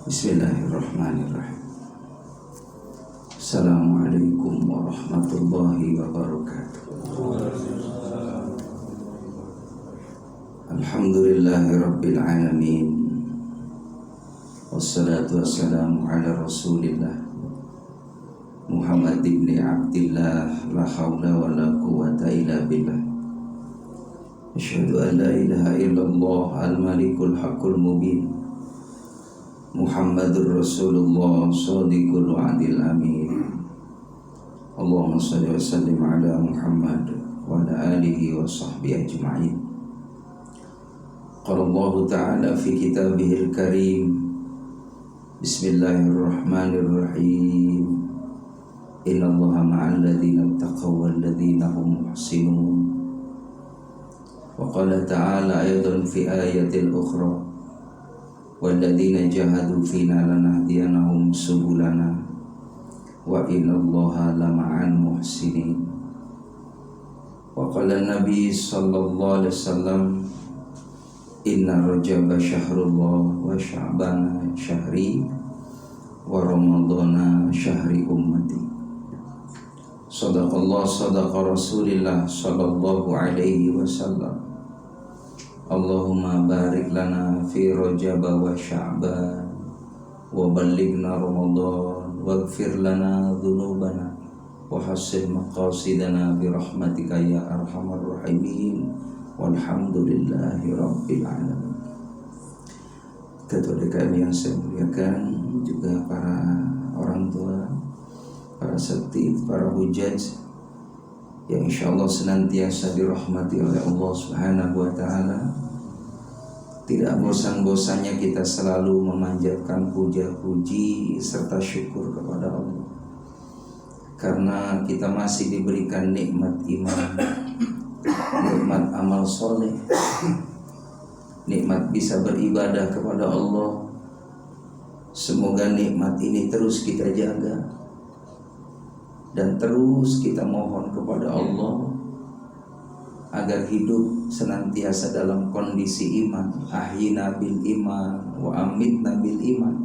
Bismillahirrahmanirrahim. Assalamualaikum warahmatullahi wabarakatuh. Alhamdulillahi rabbil alamin. Wassalatu wassalamu ala rasulillah Muhammad ibn Abdillah. La hawla wa la quwwata illa billah. Asyhadu an la ilaha illallah al-malikul haqqul mubin. Muhammadur Rasulullah Shadiqul wa'dil amin. Allahumma salli wa sallim ala Muhammad wa ala alihi wa sahbihi ajma'in. Qala Allah Ta'ala fi kitabihil karim. Bismillahirrahmanirrahim. Inna Allaha ma'al ladzina taqaw wal ladzina hum muhsinun. Wa qala ta'ala aydan fi ayatil ukhra. Walladzina jahadu fina lanahdiyanahum subulana wa innallaha lama'al muhsinin. Wa qala Nabi sallallahu alaihi wasallam, inna Rajaba syahrullah wa Sya'bana syahri wa Ramadana syahri ummati. Sadaqallah sadaqa Rasulillah sallallahu alaihi wasallam. Allahumma barik lana fi Rajab wa Sya'ban wa ballighna Ramadan waghfir lana dhunubana wa hassin maqasidana bi rahmatika ya arhamar rahimin walhamdulillahi rabbil alamin. Ketua kami yang saya muliakan, juga para orang tua, para setid, para hujaj yang insyaallah senantiasa dirahmati oleh Allah Subhanahu wa ta'ala. Tidak bosan-bosannya kita selalu memanjatkan puja-puji serta syukur kepada Allah, karena kita masih diberikan nikmat iman, nikmat amal soleh, nikmat bisa beribadah kepada Allah. Semoga nikmat ini terus kita jaga dan terus kita mohon kepada Allah agar hidup senantiasa dalam kondisi iman. Ahyina bil iman wa amitna bil iman.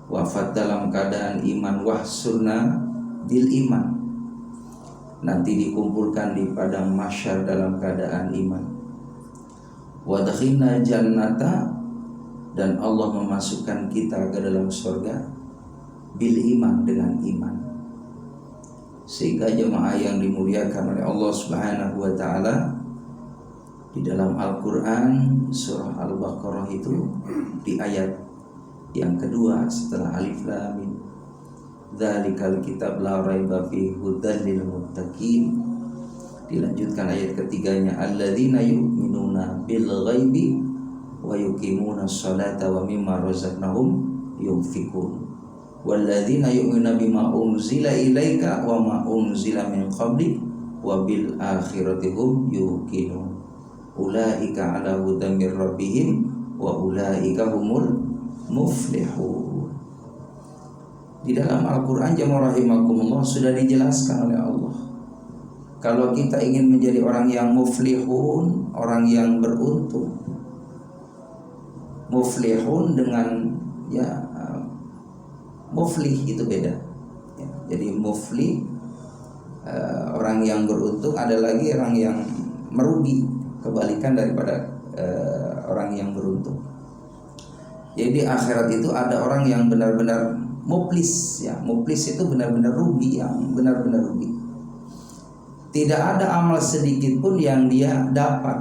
Wafat dalam keadaan iman, wahsurna bil iman. Nanti dikumpulkan di padang mahsyar dalam keadaan iman. Wadkhilna jannata, dan Allah memasukkan kita ke dalam surga bil iman, dengan iman. Sehingga jemaah yang dimuliakan oleh Allah Subhanahu wa ta'ala, di dalam Al-Quran surah Al-Baqarah itu di ayat yang kedua setelah Alif Lam Mim, dzalikal kitab la raiba fihi hudan lil muttaqin, dilanjutkan ayat ketiganya, alladzina yu'minuna bil ghaibi wa yuqimuna sholata wa mimma razaqnahum yunfiqun. Walladzina yu'minuna bima unzila ilaika wa ma unzila min qablik wa bil akhirati hum yuqinun. Ulaika ala hudan mir rabbihim wa ulaika humul muflihun. Di dalam Al-Qur'an jemaah rahimakumullah sudah dijelaskan oleh Allah, kalau kita ingin menjadi orang yang muflihun, orang yang beruntung. Muflihun dengan muflih itu beda ya. Jadi muflih orang yang beruntung, ada lagi orang yang merugi, kebalikan daripada orang yang beruntung. Jadi akhirat itu ada orang yang benar-benar muflis ya. Muflis itu benar-benar rugi, yang benar-benar rugi. Tidak ada amal sedikit pun yang dia dapat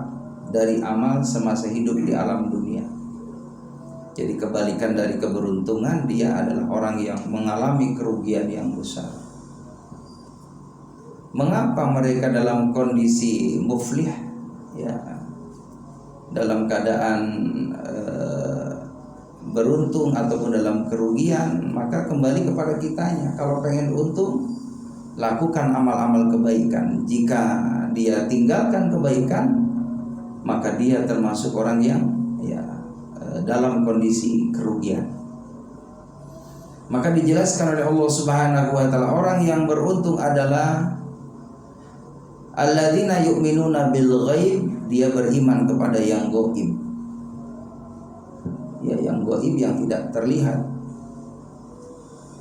dari amal semasa hidup di alam dunia. Jadi kebalikan dari keberuntungan, dia adalah orang yang mengalami kerugian yang besar. Mengapa mereka dalam kondisi muflih ya, dalam keadaan beruntung ataupun dalam kerugian? Maka kembali kepada kitanya. Kalau pengen untung, lakukan amal-amal kebaikan. Jika dia tinggalkan kebaikan, maka dia termasuk orang yang dalam kondisi kerugian. Maka dijelaskan oleh Allah Subhanahu wa ta'ala, orang yang beruntung adalah alladzina yu'minuna bil ghaib, dia beriman kepada yang gaib. ya yang gaib, yang tidak terlihat,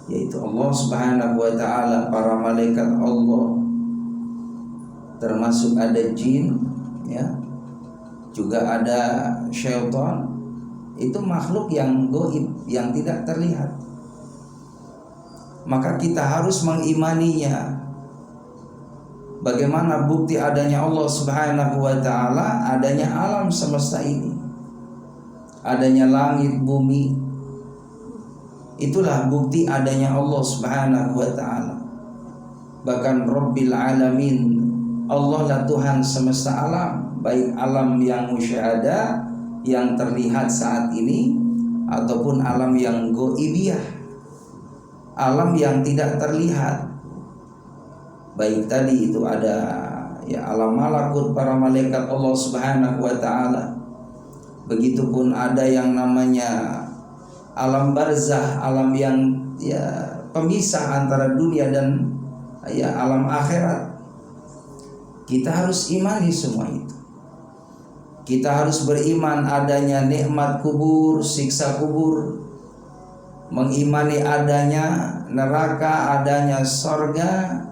yaitu Allah Subhanahu wa taala, para malaikat Allah, termasuk ada jin, ya, juga ada syaitan. Itu makhluk yang gaib, yang tidak terlihat. Maka kita harus mengimaninya. Bagaimana bukti adanya Allah Subhanahu wa taala? Adanya alam semesta ini, adanya langit bumi. Itulah bukti adanya Allah Subhanahu wa taala. Bahkan Rabbil Alamin, Allah lah Tuhan semesta alam, baik alam yang musyahada, yang terlihat saat ini, ataupun alam yang ghaibiyah, alam yang tidak terlihat. Baik tadi itu ada ya alam malakut, para malaikat Allah Subhanahu wa taala. Begitupun ada yang namanya alam barzah, alam yang ya pemisah antara dunia dan ya alam akhirat. Kita harus imani semua itu. Kita harus beriman adanya nikmat kubur, siksa kubur, mengimani adanya neraka, adanya sorga.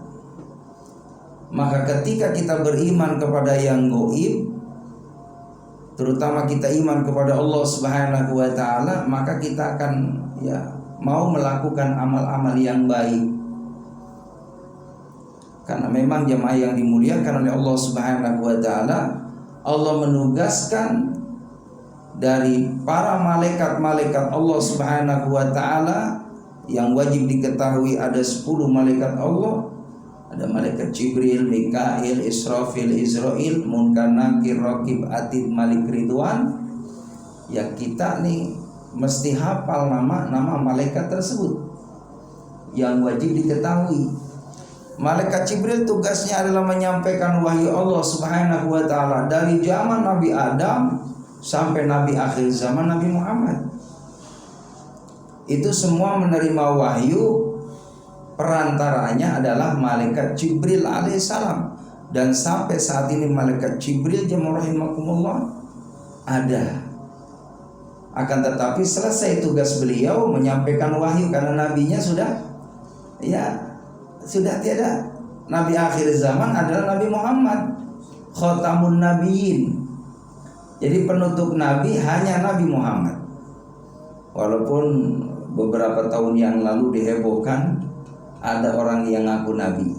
Maka ketika kita beriman kepada yang gaib, terutama kita iman kepada Allah Subhanahu wa taala, maka kita akan ya mau melakukan amal-amal yang baik. Karena memang jemaah yang dimuliakan oleh Allah Subhanahu wa taala, Allah menugaskan dari para malaikat-malaikat Allah Subhanahu wa taala yang wajib diketahui ada 10 malaikat Allah. Ada malaikat Jibril, Mikail, Israfil, Izrail, Munkar, Nakir, Raqib, Atid, Malik, Ridwan. Ya kita nih mesti hafal nama malaikat tersebut yang wajib diketahui. Malaikat Jibril tugasnya adalah menyampaikan wahyu Allah Subhanahu wa taala dari zaman Nabi Adam sampai Nabi akhir zaman Nabi Muhammad. Itu semua menerima wahyu. Perantaranya adalah malaikat Jibril alaihissalam. Dan sampai saat ini malaikat Jibril jemaah rahimakumullah ada. Akan tetapi selesai tugas beliau menyampaikan wahyu, karena nabinya sudah tiada. Nabi akhir zaman adalah Nabi Muhammad, khatamun nabiyyin. Jadi penutup nabi hanya Nabi Muhammad. Walaupun beberapa tahun yang lalu dihebohkan, ada orang yang ngaku nabi,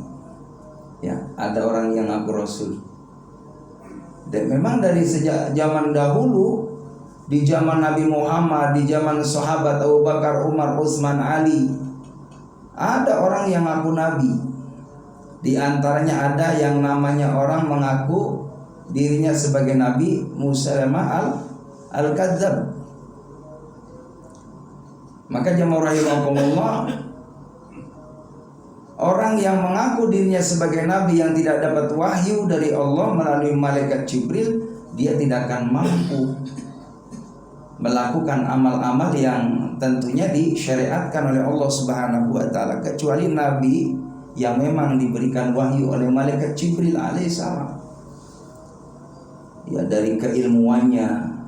ya, ada orang yang ngaku rasul. Dan memang dari sejak zaman dahulu, di zaman Nabi Muhammad, di zaman sahabat Abu Bakar, Umar, Utsman, Ali, ada orang yang ngaku nabi. Di antaranya ada yang namanya orang mengaku dirinya sebagai nabi, Musailamah al-Kadzdzab. Maka jemaah rahimakumullah, orang yang mengaku dirinya sebagai nabi yang tidak dapat wahyu dari Allah melalui malaikat Jibril, dia tidak akan mampu melakukan amal-amal yang tentunya disyariatkan oleh Allah Subhanahu wa taala, kecuali nabi yang memang diberikan wahyu oleh malaikat Jibril alaihissalam. Ya, dari keilmuannya,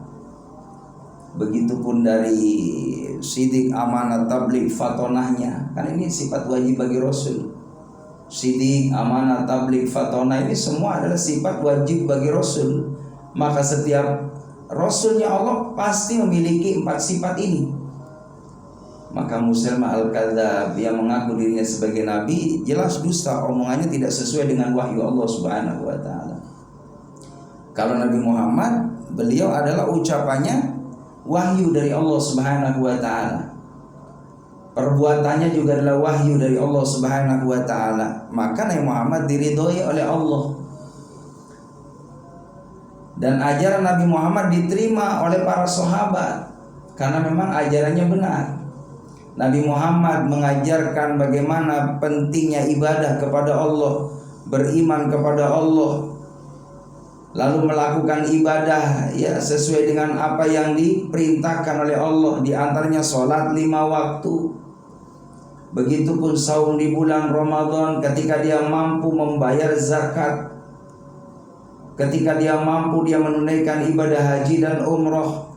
begitupun dari sidik, amanah, tabligh, fatonahnya. Kan ini sifat wajib bagi Rasul. Sidik, amanah, tabligh, fatonah ini semua adalah sifat wajib bagi Rasul. Maka setiap Rasulnya Allah pasti memiliki 4 sifat ini. Maka Musailamah al-Kadzdzab yang mengaku dirinya sebagai nabi jelas dusta, omongannya tidak sesuai dengan wahyu Allah Subhanahu wa taala. Kalau Nabi Muhammad, beliau adalah ucapannya wahyu dari Allah Subhanahu wa taala. Perbuatannya juga adalah wahyu dari Allah Subhanahu wa taala. Maka Nabi Muhammad diridhoi oleh Allah. Dan ajaran Nabi Muhammad diterima oleh para sahabat karena memang ajarannya benar. Nabi Muhammad mengajarkan bagaimana pentingnya ibadah kepada Allah, beriman kepada Allah, lalu melakukan ibadah ya sesuai dengan apa yang diperintahkan oleh Allah, di antaranya sholat 5 waktu. Begitupun saum di bulan Ramadan ketika dia mampu membayar zakat, ketika dia mampu dia menunaikan ibadah haji dan umroh.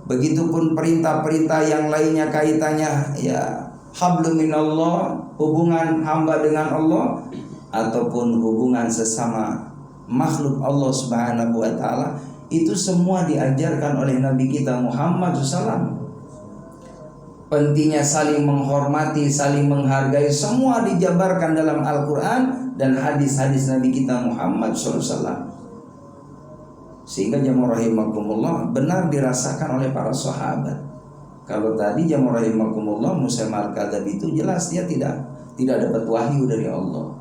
Begitupun perintah-perintah yang lainnya kaitannya ya hablum minallah, hubungan hamba dengan Allah ataupun hubungan sesama makhluk Allah Subhanahu wa taala, itu semua diajarkan oleh Nabi kita Muhammad SAW. Pentingnya saling menghormati, saling menghargai, semua dijabarkan dalam Al-Quran dan hadis-hadis Nabi kita Muhammad SAW. Sehingga jamaah rahimakumullah benar dirasakan oleh para sahabat. Kalau tadi jamaah rahimakumullah Musailamah al-Kadzdzab itu jelas dia tidak dapat wahyu dari Allah.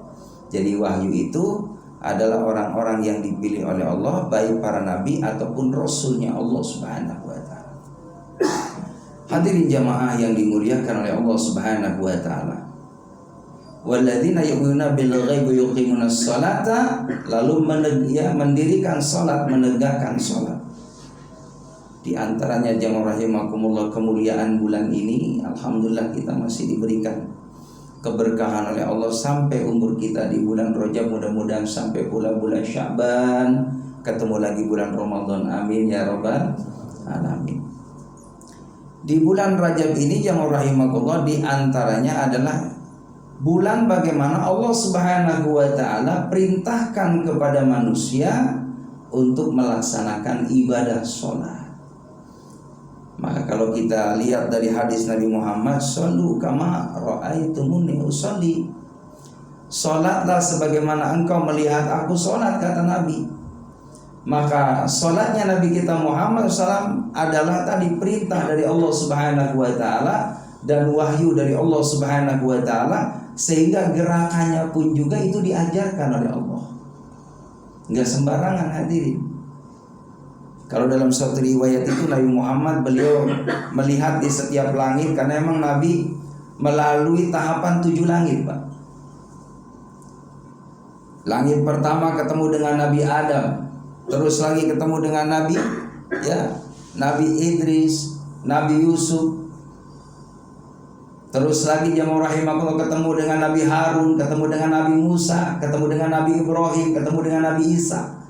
Jadi wahyu itu adalah orang-orang yang dipilih oleh Allah, baik para nabi ataupun rasulnya Allah Subhanahu wa taala. Hadirin jamaah yang dimuliakan oleh Allah Subhanahu wa taala. Walladzina yu'minuna bil ghaibi yuqimunas sholata, lalu mendirikan salat, menegakkan salat. Di antaranya jamaah rahimakumullah kemuliaan bulan ini, alhamdulillah kita masih diberikan keberkahan oleh Allah sampai umur kita di bulan Rajab, mudah-mudahan sampai pula bulan Sya'ban, ketemu lagi bulan Ramadan, amin ya rabbal alamin. Di bulan Rajab ini jamaah rahimakumullah di antaranya adalah bulan bagaimana Allah Subhanahu wa taala perintahkan kepada manusia untuk melaksanakan ibadah sholat. Maka kalau kita lihat dari hadis Nabi Muhammad, shollu kama ra'aitumuni usolli, sholatlah sebagaimana engkau melihat aku sholat, kata Nabi. Maka sholatnya Nabi kita Muhammad SAW adalah tadi perintah dari Allah Subhanahu wa taala dan wahyu dari Allah Subhanahu wa taala, sehingga gerakannya pun juga itu diajarkan oleh Allah. Enggak sembarangan hadirin. Kalau dalam suatu riwayat itu Nabi Muhammad beliau melihat di setiap langit, karena memang Nabi melalui tahapan 7 langit, Pak. Langit pertama ketemu dengan Nabi Adam, terus lagi ketemu dengan Nabi Idris, Nabi Yusuf. Terus lagi jamaah rahimakumullah ketemu dengan Nabi Harun, ketemu dengan Nabi Musa, ketemu dengan Nabi Ibrahim, ketemu dengan Nabi Isa.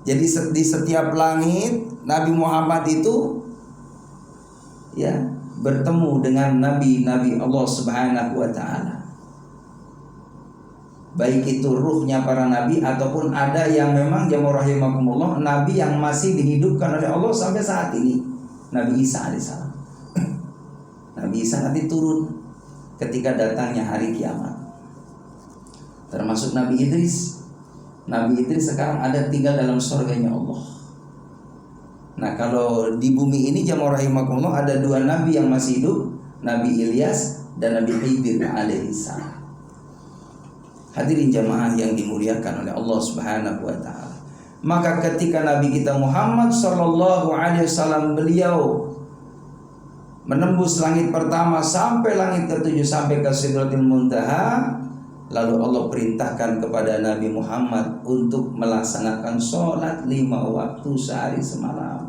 Jadi di setiap langit Nabi Muhammad itu bertemu dengan nabi-nabi Allah Subhanahu wa taala. Baik itu ruhnya para nabi ataupun ada yang memang jamaah rahimakumullah nabi yang masih dihidupkan oleh Allah sampai saat ini, Nabi Isa alaihissalam. Nabi Isa nanti turun ketika datangnya hari kiamat. Termasuk Nabi Idris. Nabi Idris sekarang ada tinggal dalam surganya Allah. Nah, kalau di bumi ini jamaah rahimakumullah ada 2 nabi yang masih hidup, Nabi Ilyas dan Nabi Khidir alaihissalam. Hadirin jamaah yang dimuliakan oleh Allah Subhanahu wa taala. Maka ketika Nabi kita Muhammad sallallahu alaihi wasallam beliau menembus langit pertama sampai langit ke-7 sampai ke Sidratil Muntaha, lalu Allah perintahkan kepada Nabi Muhammad untuk melaksanakan sholat 5 waktu sehari semalam.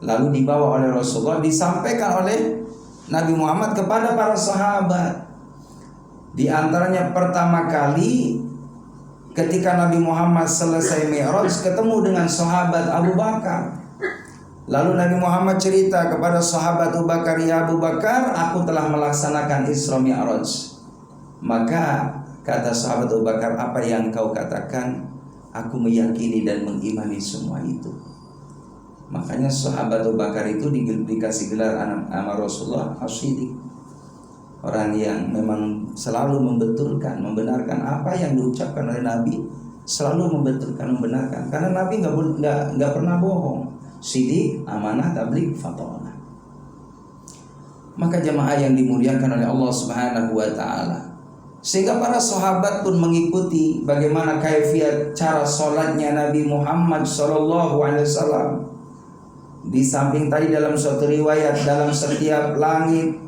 Lalu dibawa oleh Rasulullah, disampaikan oleh Nabi Muhammad kepada para sahabat. Di antaranya pertama kali ketika Nabi Muhammad selesai Mi'raj ketemu dengan sahabat Abu Bakar. Lalu Nabi Muhammad cerita kepada sahabat Abu Bakar, "Ya Abu Bakar, aku telah melaksanakan Isra Mi'raj." Maka kata sahabat Abu Bakar, "Apa yang kau katakan, aku meyakini dan mengimani semua itu." Makanya sahabat Abu Bakar itu dikasih gelar sama Rasulullah As-Siddiq, orang yang memang selalu membetulkan, membenarkan apa yang diucapkan oleh Nabi, selalu membetulkan, membenarkan. Karena Nabi nggak pernah bohong. Siddiq, amanah, tabligh, fatwa. Maka jemaah yang dimuliakan oleh Allah Subhanahu wa taala, sehingga para sahabat pun mengikuti bagaimana kaifiat cara sholatnya Nabi Muhammad sallallahu alaihi wasallam. Di samping tadi dalam suatu riwayat, dalam setiap langit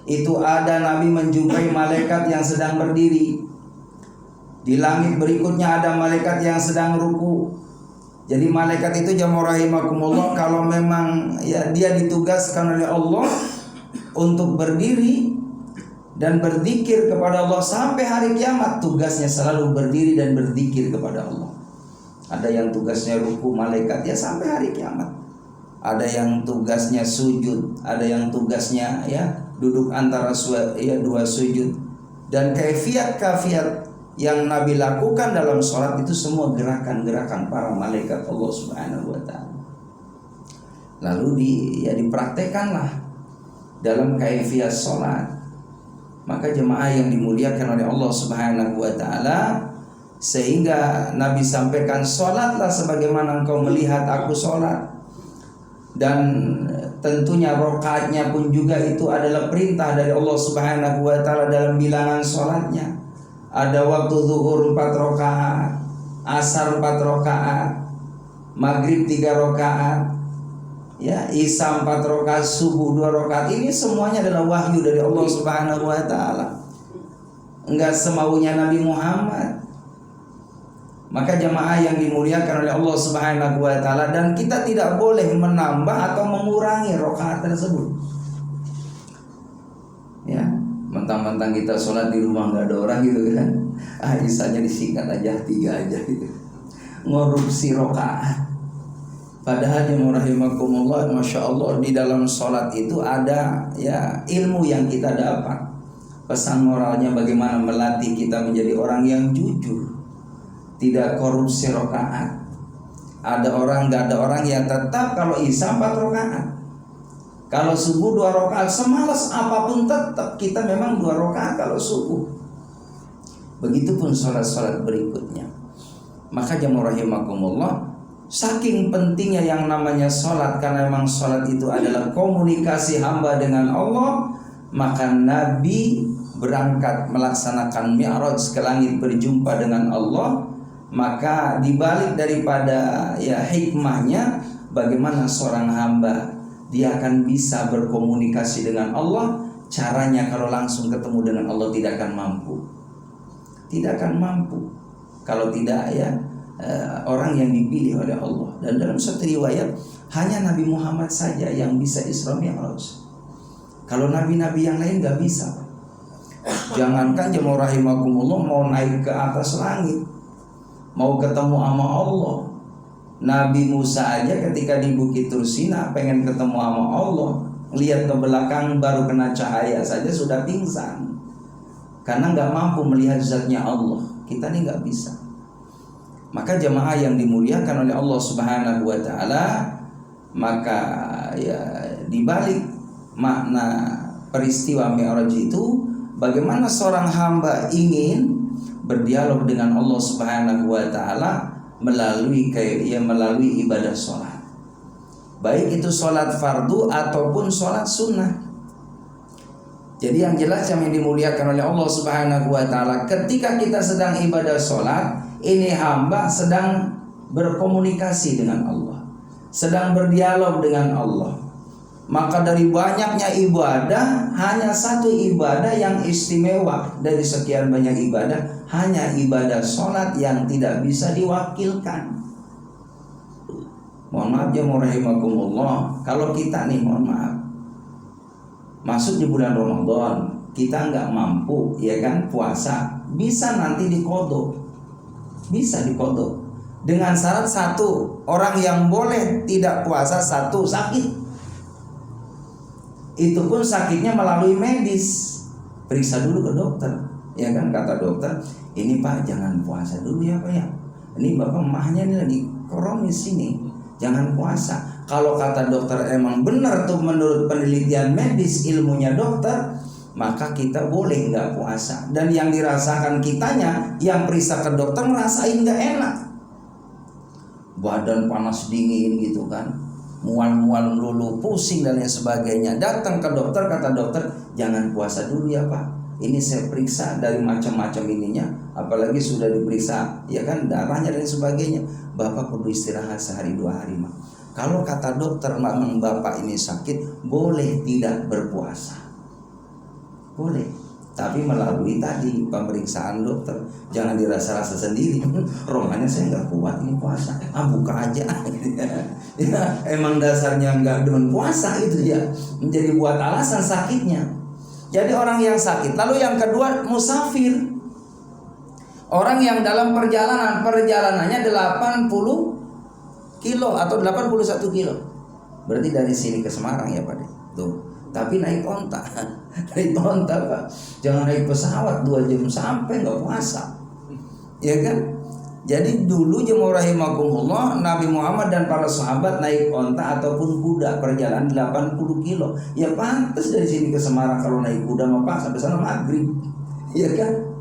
itu ada Nabi menjumpai malaikat yang sedang berdiri. Di langit berikutnya ada malaikat yang sedang ruku. Jadi malaikat itu jamaah rahimakumullah, kalau memang dia ditugaskan oleh Allah untuk berdiri dan berzikir kepada Allah sampai hari kiamat, tugasnya selalu berdiri dan berzikir kepada Allah. Ada yang tugasnya ruku malaikat sampai hari kiamat. ada yang tugasnya sujud, ada yang tugasnya ya duduk antara dua sujud. Dan kaifiat yang Nabi lakukan dalam sholat itu semua gerakan-gerakan para malaikat Allah Subhanahu wa taala. Lalu dipraktekanlah dalam kaifiat sholat. Maka jemaah yang dimuliakan oleh Allah Subhanahu wa taala, sehingga Nabi sampaikan, sholatlah sebagaimana engkau melihat aku sholat. Dan tentunya rakaatnya pun juga itu adalah perintah dari Allah Subhanahu wa taala dalam bilangan sholatnya. Ada waktu zuhur 4 rakaat, asar 4 rakaat, maghrib 3 rakaat, ya, isya 4 rakaat, subuh 2 rakaat. Ini semuanya adalah wahyu dari Allah Subhanahu wa taala. Enggak semaunya Nabi Muhammad. Maka jemaah yang dimuliakan oleh Allah Subhanahu wa taala, dan kita tidak boleh menambah atau mengurangi rakaat tersebut. Ya, mentang-mentang kita sholat di rumah nggak ada orang gitu kan, isanya disingkat aja 3 aja gitu. Ngorupsi rakaat. Padahal yang rahimakumullah, masya Allah, di dalam sholat itu ada ya ilmu yang kita dapat. Pesan moralnya bagaimana melatih kita menjadi orang yang jujur, tidak korupsi rakaat. Ada orang, nggak ada orang, ya tetap kalau isya 4 rakaat, kalau subuh 2 rakaat, semalas apapun tetap kita memang 2 rakaat kalau subuh. Begitupun sholat-sholat berikutnya. Maka jemaah rahimakumullah, saking pentingnya yang namanya sholat, karena memang sholat itu adalah komunikasi hamba dengan Allah, maka Nabi berangkat melaksanakan Mi'raj ke langit berjumpa dengan Allah. Maka dibalik daripada ya hikmahnya, bagaimana seorang hamba dia akan bisa berkomunikasi dengan Allah. Caranya kalau langsung ketemu dengan Allah tidak akan mampu. Tidak akan mampu kalau tidak ya orang yang dipilih oleh Allah. Dan dalam satu riwayat, hanya Nabi Muhammad saja yang bisa Isra Mi'raj. Kalau nabi-nabi yang lain gak bisa. Jangankan jemaah rahimakumullah mau naik ke atas langit, mau ketemu sama Allah. Nabi Musa aja ketika di Bukit Tursina pengen ketemu sama Allah, lihat ke belakang baru kena cahaya saja sudah pingsan, karena gak mampu melihat zatnya Allah. Kita ini gak bisa. Maka jemaah yang dimuliakan oleh Allah Subhanahu wa taala, maka ya dibalik makna peristiwa Mi'raj itu, bagaimana seorang hamba ingin berdialog dengan Allah Subhanahu wa taala melalui ibadah sholat, baik itu sholat fardu ataupun sholat sunnah. Jadi yang jelas yang dimuliakan oleh Allah Subhanahu wa taala, ketika kita sedang ibadah sholat, ini hamba sedang berkomunikasi dengan Allah, sedang berdialog dengan Allah. Maka dari banyaknya ibadah, hanya satu ibadah yang istimewa dari sekian banyak ibadah, hanya ibadah sholat yang tidak bisa diwakilkan. Mohon maaf ya rahimakumullah, kalau kita nih mohon maaf masuk di bulan Ramadan, kita nggak mampu ya kan puasa, bisa nanti diqodho, bisa diqodho dengan syarat satu, orang yang boleh tidak puasa satu sakit. Itu pun sakitnya melalui medis, periksa dulu ke dokter, ya kan, kata dokter, ini Pak jangan puasa dulu ya Pak ya, ini Bapak mahnya ini lagi kronis ini, jangan puasa. Kalau kata dokter emang benar tuh menurut penelitian medis ilmunya dokter, maka kita boleh nggak puasa. Dan yang dirasakan kitanya yang periksa ke dokter ngerasain nggak enak, badan panas dingin gitu kan, mual-mual lulu, pusing dan lain sebagainya. Datang ke dokter, kata dokter jangan puasa dulu ya Pak, ini saya periksa dari macam-macam ininya, apalagi sudah diperiksa ya kan darahnya dan sebagainya, Bapak perlu istirahat sehari 2 hari mah. Kalau kata dokter memang Bapak ini sakit, boleh tidak berpuasa, boleh, tapi melalui tadi pemeriksaan dokter. Jangan dirasa-rasa sendiri, rohanya saya nggak kuat ini puasa, buka aja. Ya, emang dasarnya nggak demen puasa itu ya, menjadi buat alasan sakitnya. Jadi orang yang sakit. Lalu yang kedua musafir, orang yang dalam perjalanannya 80 kilo atau 81 kilo. Berarti dari sini ke Semarang ya Pak. Tuh. Tapi naik onta. Naik onta Pak. Jangan naik pesawat 2 jam sampai nggak puasa. Ya kan? Jadi dulu jemaah rahimakumullah, Nabi Muhammad dan para sahabat naik onta ataupun kuda perjalanan 80 kilo. Ya pantas dari sini ke Semarang kalau naik kuda mah Pak sampai sana maghrib. Ya kan?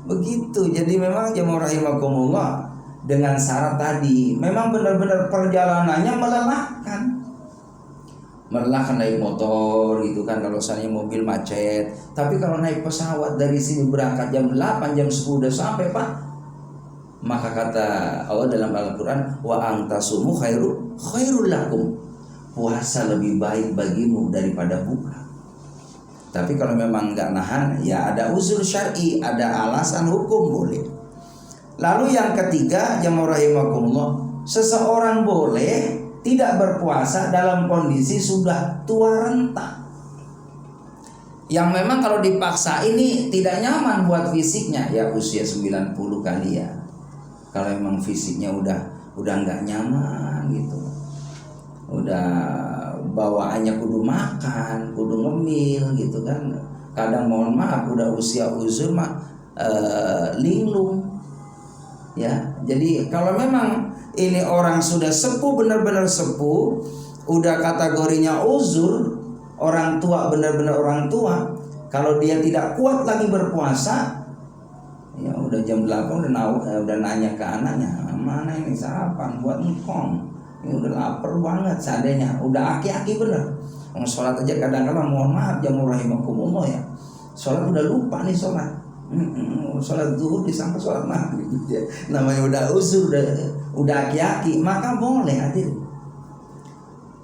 Begitu. Jadi memang jemaah rahimakumullah dengan syarat tadi memang benar-benar perjalanannya melelahkan. Melelahkan naik motor gitu kan kalau misalnya mobil macet. Tapi kalau naik pesawat dari sini berangkat jam 8, jam 10 udah sampai Pak. Maka kata Allah dalam Al-Quran, wa antasumu khairul lakum, puasa lebih baik bagimu daripada buka. Tapi kalau memang nggak nahan, ya ada uzur syar'i, ada alasan hukum boleh. Lalu yang ketiga, jamaah rahimakumullah, seseorang boleh tidak berpuasa dalam kondisi sudah tua renta, yang memang kalau dipaksa ini tidak nyaman buat fisiknya, ya usia 90 kali ya. Kalau memang fisiknya udah nggak nyaman gitu, udah bawaannya kudu makan, kudu ngemil gitu kan. Kadang mohon maaf udah usia uzur mah linglung ya. Jadi kalau memang ini orang sudah sepuh, benar-benar sepuh, udah kategorinya uzur, orang tua, benar-benar orang tua, kalau dia tidak kuat lagi berpuasa, ya udah jam 8 udah nanya ke anaknya, mana ini sarapan buat engkong, ini udah lapar banget seadanya, udah aki-aki bener. Sholat aja kadang-kadang mohon maaf jamaah rahimakumullah ya, sholat udah lupa nih sholat. Sholat zuhur disangka sholat maghrib ya. Namanya udah uzur, udah aki-aki, maka boleh hadir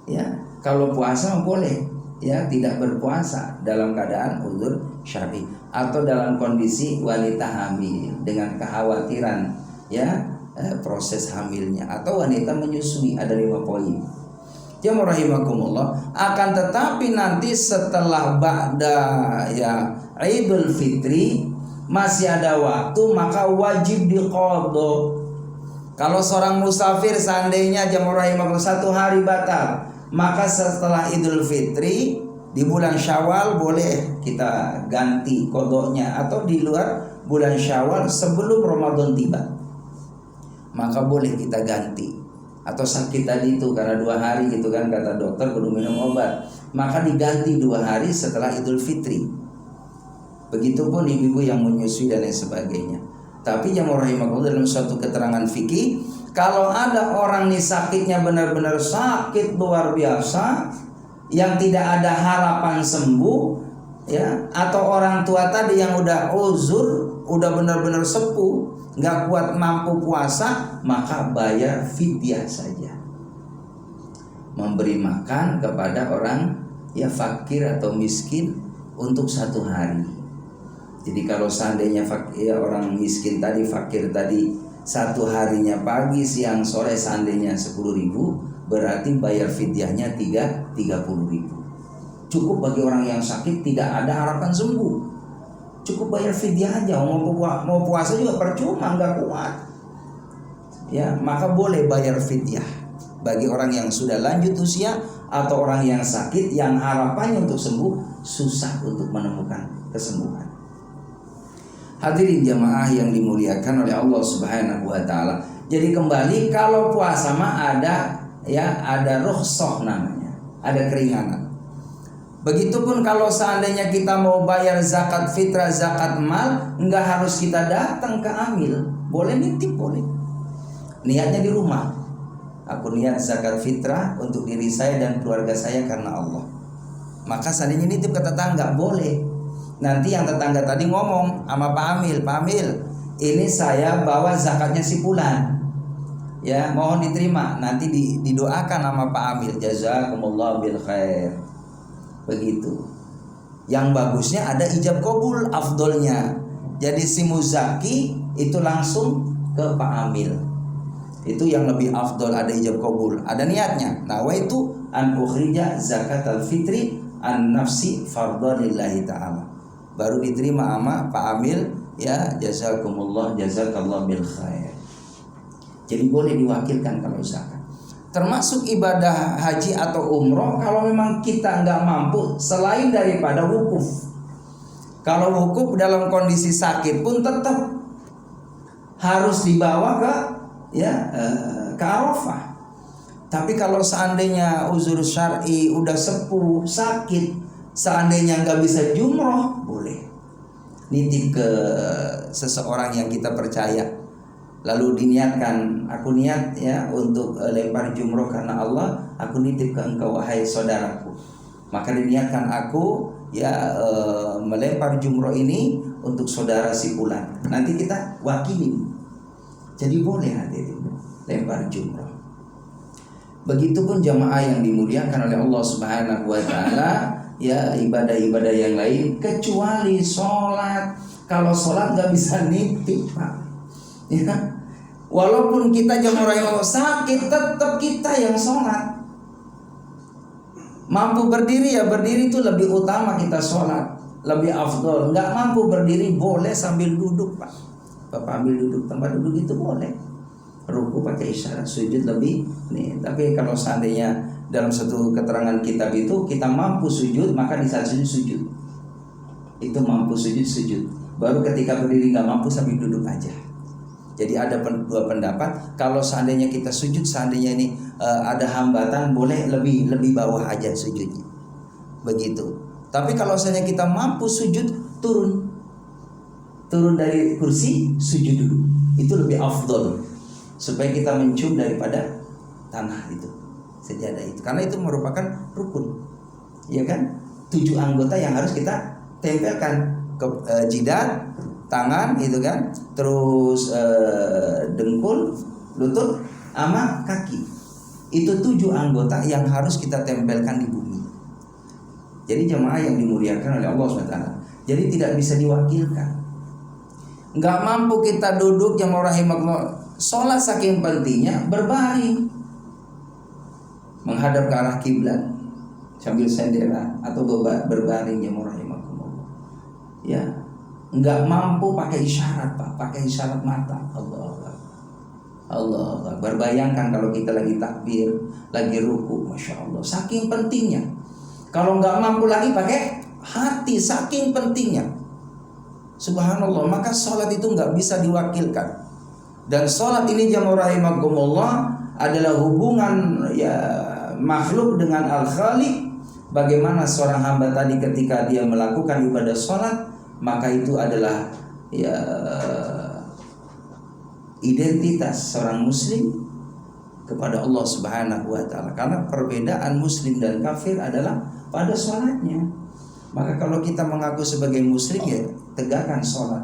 ya. Kalau puasa boleh ya, tidak berpuasa dalam keadaan uzur syar'i atau dalam kondisi wanita hamil dengan kekhawatiran ya proses hamilnya, atau wanita menyusui. Ada 5 poin. Jamaah rahimakumullah. Akan tetapi nanti setelah ba'da ya Idul Fitri masih ada waktu, maka wajib diqadha. Kalau seorang musafir seandainya jamaah rahimakumullah 1 hari batal, maka setelah Idul Fitri di bulan Syawal boleh kita ganti kodoknya, atau di luar bulan Syawal sebelum Ramadan tiba, maka boleh kita ganti. Atau sakit tadi itu karena 2 hari gitu kan, kata dokter perlu minum obat, maka diganti 2 hari setelah Idul Fitri. Begitupun ibu-ibu yang menyusui dan lain sebagainya. Tapi jamaah rahimakumullah, dalam suatu keterangan fikih, kalau ada orang nih sakitnya benar-benar sakit luar biasa, yang tidak ada harapan sembuh ya, atau orang tua tadi yang udah uzur, udah benar-benar sepuh, nggak kuat mampu puasa, maka bayar fidyah saja, memberi makan kepada orang ya fakir atau miskin untuk 1 hari. Jadi kalau seandainya ya orang miskin tadi, fakir tadi 1 harinya pagi, siang, sore, seandainya 10.000, berarti bayar fidyahnya 30.000. Cukup bagi orang yang sakit tidak ada harapan sembuh, cukup bayar fidyah aja. Mau puasa juga percuma, nggak kuat ya, maka boleh bayar fidyah bagi orang yang sudah lanjut usia atau orang yang sakit yang harapannya untuk sembuh susah untuk menemukan kesembuhan. Hadirin jamaah yang dimuliakan oleh Allah Subhanahu wa taala. Jadi kembali, kalau puasa mah ada rukhsah namanya, ada keringanan. Begitupun kalau seandainya kita mau bayar zakat fitrah, zakat mal, enggak harus kita datang ke amil, boleh nitip, boleh. Niatnya di rumah. Aku niat zakat fitrah untuk diri saya dan keluarga saya karena Allah. Maka seandainya nitip ke tetangga boleh. Nanti yang tetangga tadi ngomong sama Pak Amil, Pak Amil, ini saya bawa zakatnya si fulan, ya mohon diterima. Nanti didoakan sama Pak Amil, jazakumullah bil khair. Begitu. Yang bagusnya ada ijab kabul, afdolnya. Jadi si muzaki itu langsung ke Pak Amil. Itu yang lebih afdol, ada ijab kabul, ada niatnya. Nawaitu an ukhrija zakatal fitri an nafsi fardhalillahi ta'ala. Baru diterima sama Pak Amil, ya jazakumullah, jazakallah bil khair. Jadi boleh diwakilkan kalau zakat. termasuk ibadah haji atau umroh, kalau memang kita nggak mampu selain daripada wukuf. Kalau wukuf dalam kondisi sakit pun tetap harus dibawa ke ke Arafah. Tapi kalau seandainya uzur syar'i, udah sepuh, sakit, seandainya nggak bisa jumroh, boleh nitip ke seseorang yang kita percaya, lalu diniatkan, aku niat ya untuk lempar jumroh karena Allah, aku nitip ke engkau wahai saudaraku. Maka diniatkan aku melempar jumroh ini untuk saudara si fulan. Nanti kita wakili. Jadi boleh hadirin lempar jumroh. Begitupun jamaah yang dimuliakan oleh Allah Subhanahu wa taala, ya ibadah-ibadah yang lain kecuali sholat. Kalau sholat nggak bisa nitip, Pak. Ya. Walaupun kita jamaah sakit, tetap kita yang sholat. Mampu berdiri ya berdiri, itu lebih utama kita sholat, lebih afdol. Nggak mampu berdiri boleh sambil duduk, Pak. Bapak ambil duduk, tempat duduk itu boleh. Ruku pakai isyarat, sujud lebih nih. Tapi kalau seandainya dalam satu keterangan kitab itu kita mampu sujud, maka di saat sujud itu mampu sujud. Baru ketika berdiri nggak mampu sambil duduk aja. Jadi ada dua pendapat. Kalau seandainya kita sujud, seandainya ini ada hambatan, boleh lebih bawah aja sujudnya. Begitu. Tapi kalau seandainya kita mampu sujud, turun dari kursi, sujud dulu. Itu lebih afdol, supaya kita mencium daripada tanah itu, sejadah itu, karena itu merupakan rukun, ya kan? 7 anggota yang harus kita tempelkan ke jidat, tangan, itu kan, terus dengkul, lutut, sama kaki. Itu 7 anggota yang harus kita tempelkan di bumi. Jadi jemaah yang dimuliakan oleh Allah SWT, jadi tidak bisa diwakilkan. Nggak mampu kita duduk, jemaah rahimakumullah. Sholat saking pentingnya berbaring, menghadap ke arah kiblat sambil sendera atau berbaring, ya rahimakumullah. Ya, nggak mampu pakai isyarat, Pak, pakai isyarat mata. Allah. Berbayangkan kalau kita lagi takbir, lagi ruku, masya Allah, saking pentingnya. Kalau nggak mampu lagi pakai hati, saking pentingnya. Subhanallah, maka sholat itu nggak bisa diwakilkan. Dan sholat ini jamaah rahimakumullah adalah hubungan makhluk dengan Al-Khaliq. Bagaimana seorang hamba tadi ketika dia melakukan ibadah sholat, maka itu adalah identitas seorang muslim kepada Allah Subhanahu wa taala. Karena perbedaan muslim dan kafir adalah pada sholatnya. Maka kalau kita mengaku sebagai muslim, ya tegakkan sholat,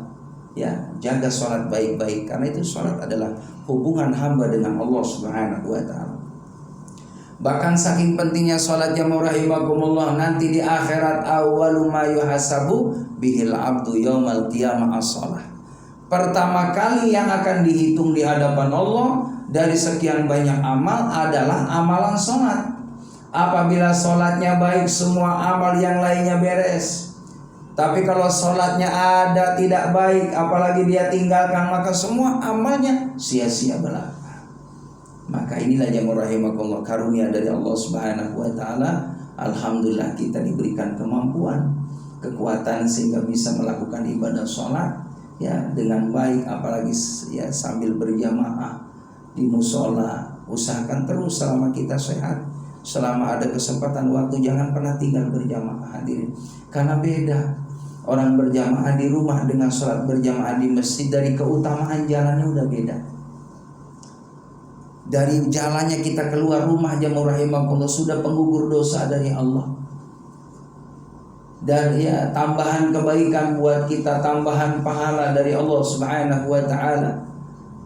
ya jaga sholat baik-baik, karena itu sholat adalah hubungan hamba dengan Allah Subhanahu wa taala. Bahkan saking pentingnya sholat jamaah rahimakumullah, nanti di akhirat awwalu ma yuhasabu bihil abdu yaumal qiyamah as-shalah. Pertama kali yang akan dihitung di hadapan Allah dari sekian banyak amal adalah amalan sholat. Apabila sholatnya baik, semua amal yang lainnya beres. Tapi kalau sholatnya ada tidak baik, apalagi dia tinggalkan, maka semua amalnya sia-sia belaka. Maka inilah jamaah rahimakumullah, karunia dari Allah Subhanahu wa taala. Alhamdulillah kita diberikan kemampuan, kekuatan sehingga bisa melakukan ibadah sholat ya dengan baik, apalagi ya sambil berjamaah di musola. Usahakan terus selama kita sehat, selama ada kesempatan waktu, jangan pernah tinggal berjamaah, hadirin. Karena beda orang berjamaah di rumah dengan sholat berjamaah di masjid. Dari keutamaan jalannya udah beda. Dari jalannya kita keluar rumah jamaah rahimakumullah sudah penggugur dosa dari Allah. Dan ya tambahan kebaikan buat kita, tambahan pahala dari Allah Subhanahu wa taala.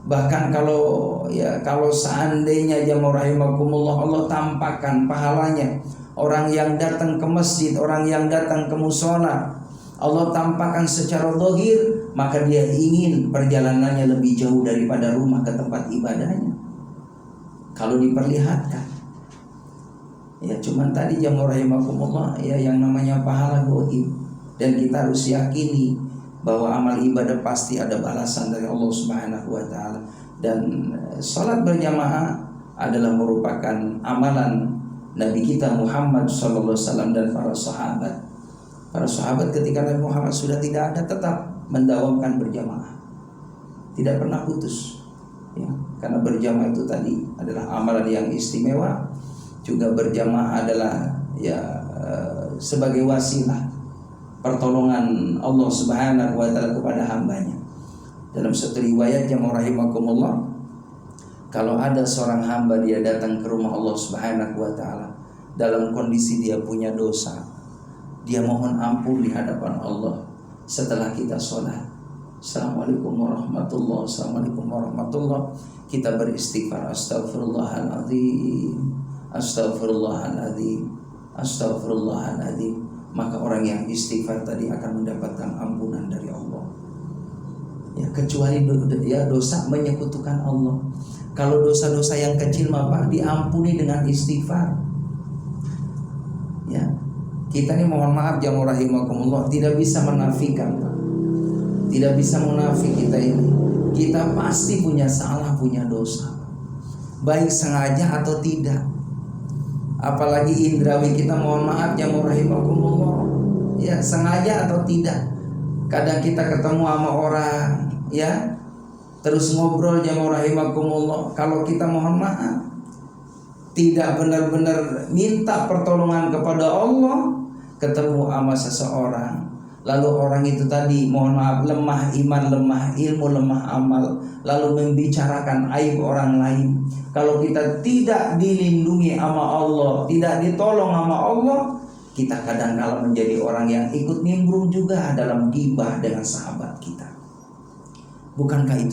Bahkan kalau seandainya jamaah rahimakumullah Allah tampakkan pahalanya, orang yang datang ke masjid, orang yang datang ke musola, Allah tampakkan secara zahir, maka dia ingin perjalanannya lebih jauh daripada rumah ke tempat ibadahnya. Kalau diperlihatkan, ya cuman tadi jamaah rahimakumullah, ya yang namanya pahala gaib, dan kita harus yakini bahwa amal ibadah pasti ada balasan dari Allah Subhanahu wa taala. Dan salat berjamaah adalah merupakan amalan Nabi kita Muhammad SAW dan para sahabat. Para sahabat ketika Nabi Muhammad sudah tidak ada tetap mendawamkan berjamaah, tidak pernah putus, ya, karena berjamaah itu tadi adalah amalan yang istimewa. Juga berjamaah adalah sebagai wasilah pertolongan Allah Subhanahu wa taala kepada hambanya. Dalam satu riwayat jamaah rahimakumullah, kalau ada seorang hamba dia datang ke rumah Allah Subhanahu wa taala dalam kondisi dia punya dosa, dia mohon ampun di hadapan Allah setelah kita sholat. Assalamualaikum warahmatullahi wabarakatuh. Assalamualaikum warahmatullahi. Kita beristighfar, astagfirullahaladzim, astagfirullahaladzim, astagfirullahaladzim. Maka orang yang istighfar tadi akan mendapatkan ampunan dari Allah. Ya, kecuali dosa menyekutukan Allah. Kalau dosa-dosa yang kecil Pak diampuni dengan istighfar. Ya, kita ini mohon maaf jamaah rahimakumullah, tidak bisa menafikan Pak. Tidak bisa munafik kita ini. Kita pasti punya salah, punya dosa, baik sengaja atau tidak. Apalagi indrawi kita, mohon maaf jamaah rahimakumullah, ya, sengaja atau tidak. Kadang kita ketemu sama orang, ya, terus ngobrol jamaah rahimakumullah. Kalau kita mohon maaf tidak benar-benar minta pertolongan kepada Allah, ketemu sama seseorang, lalu orang itu tadi mohon maaf lemah iman, lemah ilmu, lemah amal, lalu membicarakan aib orang lain. Kalau kita tidak dilindungi sama Allah, tidak ditolong sama Allah, kita kadang-kala menjadi orang yang ikut nimbrung juga dalam ghibah dengan sahabat kita. Bukankah itu